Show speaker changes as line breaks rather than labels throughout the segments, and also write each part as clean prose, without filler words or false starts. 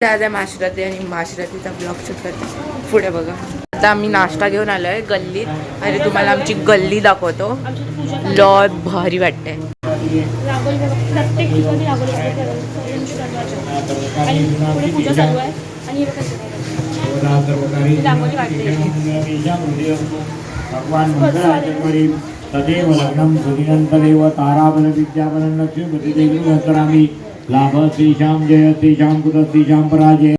दादा माशराती आणि माशरातीचा blog shoot करते. पुढे बघा, आता आम्ही नाश्ता घेऊन आलोय गल्लीत आणि तुम्हाला आमची गल्ली दाखवतो. लॉ भारी वाटते.
तदेव लग्नं सुदिनन्तदेव ताराबल विद्याबलं लक्ष्मीपतिदेवी लाभ श्रीशाम जय श्रीशाम कुत श्रीशाम पराजय.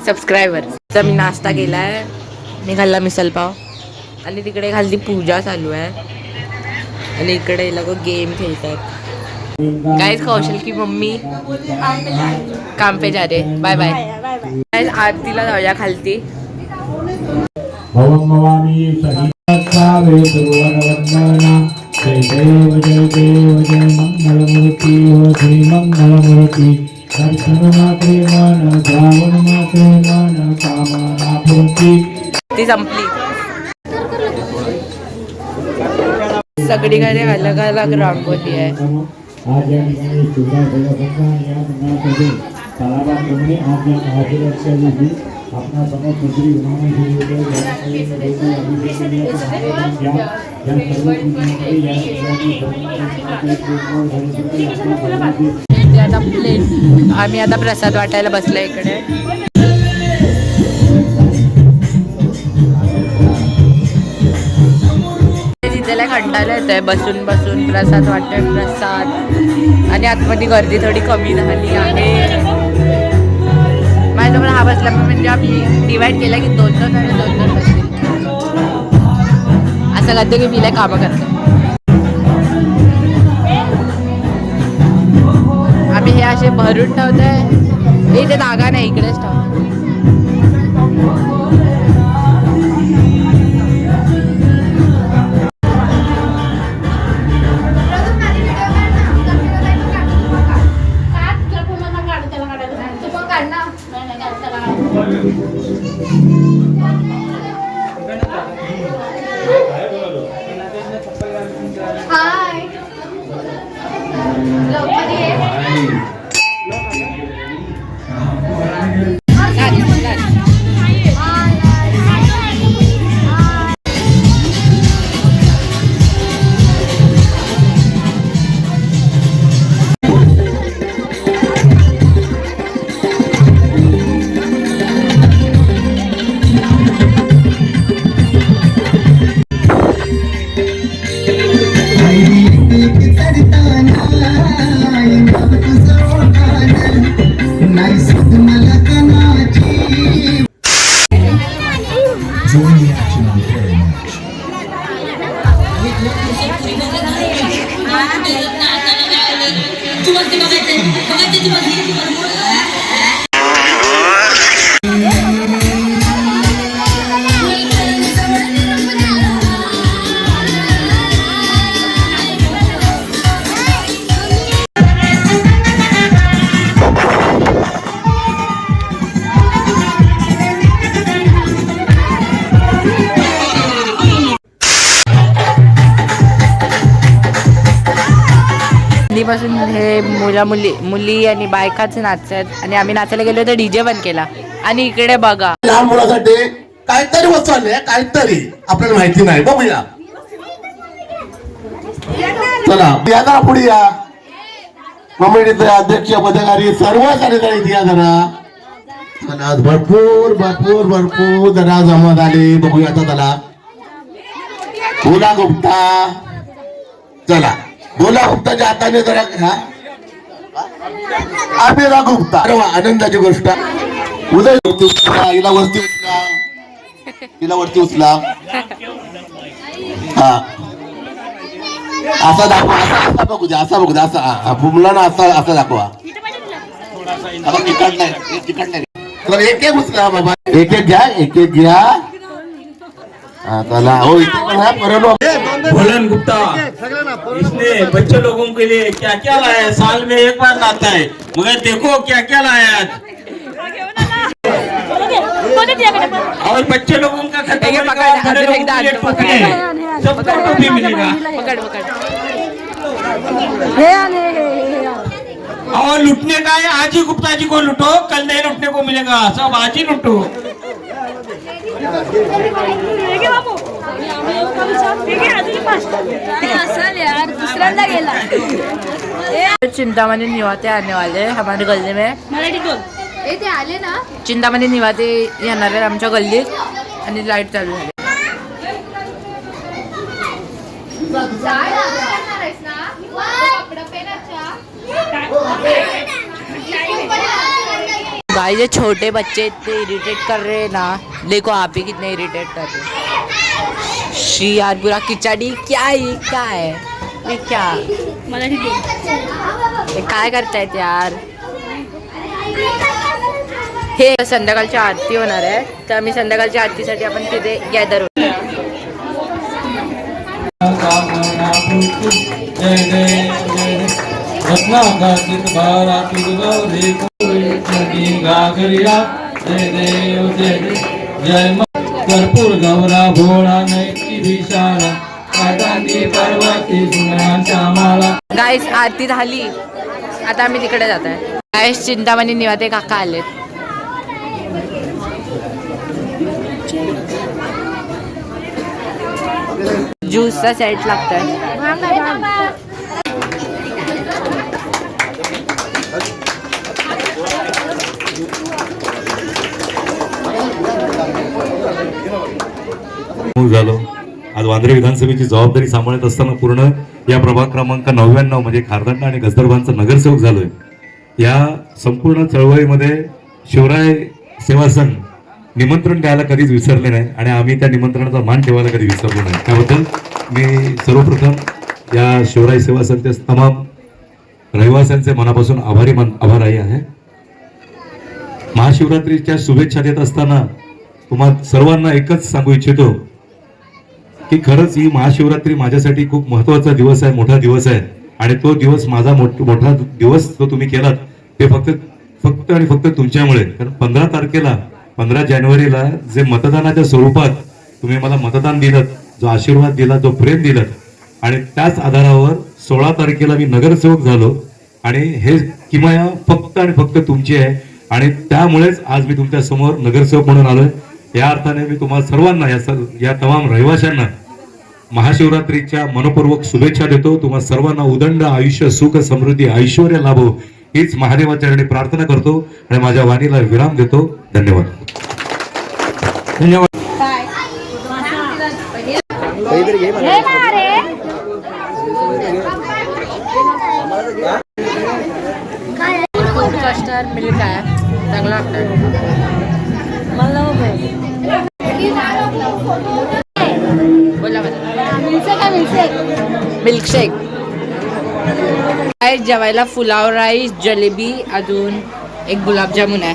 सबस्क्रायबर तर मी नाश्ता केलाय, मी खाल्ला मिसल पाव आणि तिकडे खाल्ली पूजा चालू आहे आणि इकडे लोक गेम खेळतात. गाइस कौशल की मम्मी काम पे जा रे. Bye bye guys. आरतीला जाऊया खालती.
भवं भवानी सहितावे सुरवरवन्दना जय देव जय मंगलमूर्ति हो श्री मंगलमूर्ति. दर्शन मात्रे मन ध्यान मात्रे मन कामना पूर्ती.
ती संपली. सगळीकडे अलग अलग रांगोली आहे.
आज या ठिकाणी सुद्धा देवसंघ या मंडळामध्ये तलावाप्रमाणे आज या महाशिवरात्रीच्या दिवशी आपणा समोर पुत्री
आता प्लेट आम्ही आता प्रसाद वाटायला बसलो इकडे. तिथेला कंटाळा येतोय बसून बसून प्रसाद वाटतोय प्रसाद आणि आतमध्ये गर्दी थोडी कमी झाली आहे. माझ्याजवळ हा बसला म्हणजे आम्ही डिवाइड केला की दोन दोन बसतील असं करते की मी कामं करते. आम्ही हे असे भरून ठेवतोय. इथे जागा नाही, इकडेच ठेव. पासून हे मुली आणि बायकाच नाचतात आणि आम्ही नाचायला गेलो तर डीजे बंद केला. आणि इकडे बघा
लहान मुलासाठी काहीतरी वस्तू आली आहे, काहीतरी आपल्याला माहिती नाही. बघूया, चला या जरा पुढे या. कमिटीचे अध्यक्ष पदाधिकारी सर्व कार्यकारी या जरा. चला भरपूर भरपूर भरपूर जरा जमा झाले. बघूया आता. चला बोला गुप्ता. चला बोला गुप्ताच्या हाताने जरा आमिरा गुप्ता. आनंदाची गोष्ट. उदय हिला वरती उचला, हिला वरती उचला. हा असा दाखवा, असा बघू द्या, असा बघू द्या. असा मुलांना असा असा दाखवा. तिकड नाही, तिकड नाही. एक एक उचला बाबा. एक एक घ्या, एक एक घ्या.
भोलन गुप्ता इसने बच्चे लोगों के लिए क्या क्या लाया है. साल में एक बार लाता है, मगर देखो क्या क्या लाया है. और बच्चे लोगों का सबको टोपी मिलेगा.
और लुटने का है, आज ही गुप्ता जी को लूटो, कल नहीं लुटने को मिलेगा, सब आज ही लूटो।
दुसऱ्यांदा गेला
चिंतामणी निवाते आने वाले हमारे गली में.
ते आले ना.
चिंतामणी निवाते येणार आहेत आमच्या गल्लीत आणि लाईट चालू झाली. गाइस ये छोटे बच्चे इतने इरिटेट कर रहे हैं ना. देखो आप ही कितने इरिटेट कर रहे हैं. शी यार पूरा किचडी क्या है क्या है ये क्या हे काय करतायत यार. हे संध्याकाळची आरती होणार आहे तर आम्ही संध्याकाळच्या आरतीसाठी आपण तिथे गॅदर होतो.
कर्पूर गौरा भोळा नैती विशाला पर्वती श्यामाला.
गाईस आरती झाली आता आम्ही तिकडे जात आहे. गाईस चिंतामणी निवाते काका आलेत. ज्यूसचा सेट लागतोय.
झालो. आज वांद्रे विधानसभेची जबाबदारी सांभाळत असताना पूर्ण या प्रभाग क्रमांक 99 म्हणजे खारदांडा आणि गजदरबांचा नगरसेवक झालोय. या संपूर्ण चळवळीमध्ये शिवराय सेवा संघ निमंत्रण द्यायला कधीच विसरले नाही आणि आम्ही त्या निमंत्रणाचा मान ठेवायला कधी विसरलो नाही. त्याबद्दल मी सर्वप्रथम या शिवराय सेवा संघच्या तमाम रहिवाशांचे मनापासून आभारी आहे. महाशिवरात्रीच्या शुभेच्छा देत असताना तुम्हा सर्वांना एकच सांगू इच्छितो की खरंच ही महाशिवरात्री माझ्यासाठी खूप महत्त्वाचा दिवस आहे, मोठा दिवस आहे आणि तो दिवस माझा मोठा दिवस जो तुम्ही केलात ते फक्त आणि फक्त तुमच्यामुळे. कारण 15 तारखेला 15 जानेवारीला जे मतदानाच्या स्वरूपात तुम्ही मला मतदान दिलं, जो आशीर्वाद दिला, जो प्रेम दिलं आणि त्याच आधारावर 16 तारखेला मी नगरसेवक झालो आणि हे किमया फक्त आणि फक्त तुमची आहे आणि त्यामुळेच आज मी तुमच्या समोर नगरसेवक म्हणून आलोय. या अर्थाने मी तुम्हाला सर्वांना या तमाम रहिवाशांना महाशिवरात्रीच्या मनपूर्वक शुभेच्छा देतो. तुम्हा सर्वांना उदंड आयुष्य, सुख, समृद्धी, ऐश्वर्य लाभो हीच महादेवाच्या चरणी प्रार्थना करतो आणि माझ्या वाणीला विराम देतो. धन्यवाद.
धन्यवाद.
कस्टर्ड मिल्क आहे चांगला लागतंय. मिल्कशेक काय जेवायला पुलाव राईस, जलेबी, अजून एक गुलाबजामुन आहे.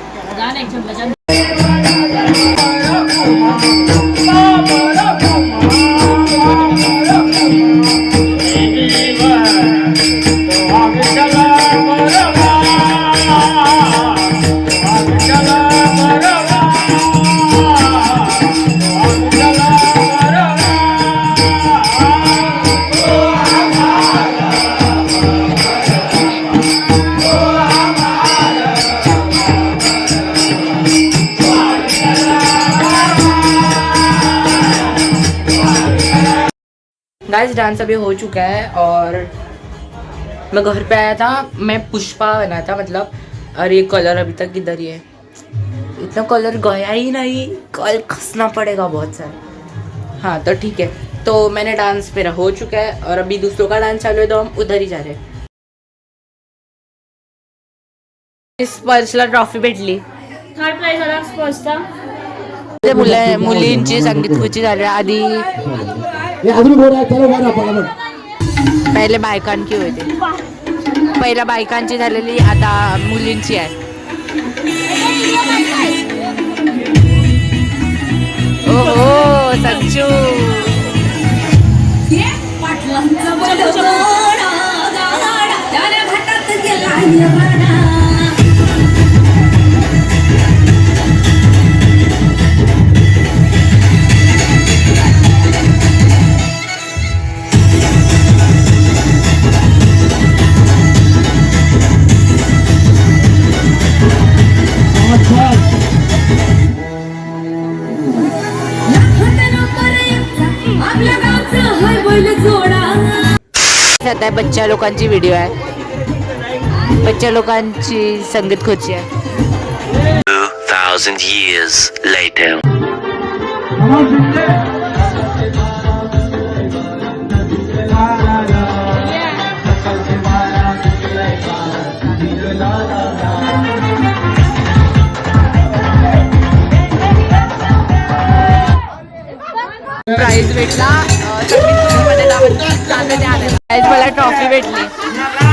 गाइस डांस अभी हो चुका है और मैं घर पे आया था. मैं पुष्पा बना था मतलब. और ये कलर अभी तक इधर ही है. इतना कलर गया ही नहीं, कल खसना पड़ेगा बहुत सारा. हाँ तो ठीक है. तो मैंने डांस मेरा हो चुका है और अभी दूसरों का डांस चालू है तो हम उधर ही जा रहे हैं. इस स्पर्शला ट्रॉफी भेटली.
थर्ड प्राइज आला स्पर्शचा.
मुलींची संगीत खुर्ची झाली आधी. पहिले बायकांची होती, पहिल्या बायकांची झालेली आता मुलींची आहे. ओहो सच्चू. दिसत आहे बच्चा लोकांची व्हिडिओ आहे. बच्चा लोकांची संगीत खुर्ची आहे.
2,000 years later.
प्राइज भेटला. प्राइज मला ट्रॉफी भेटली.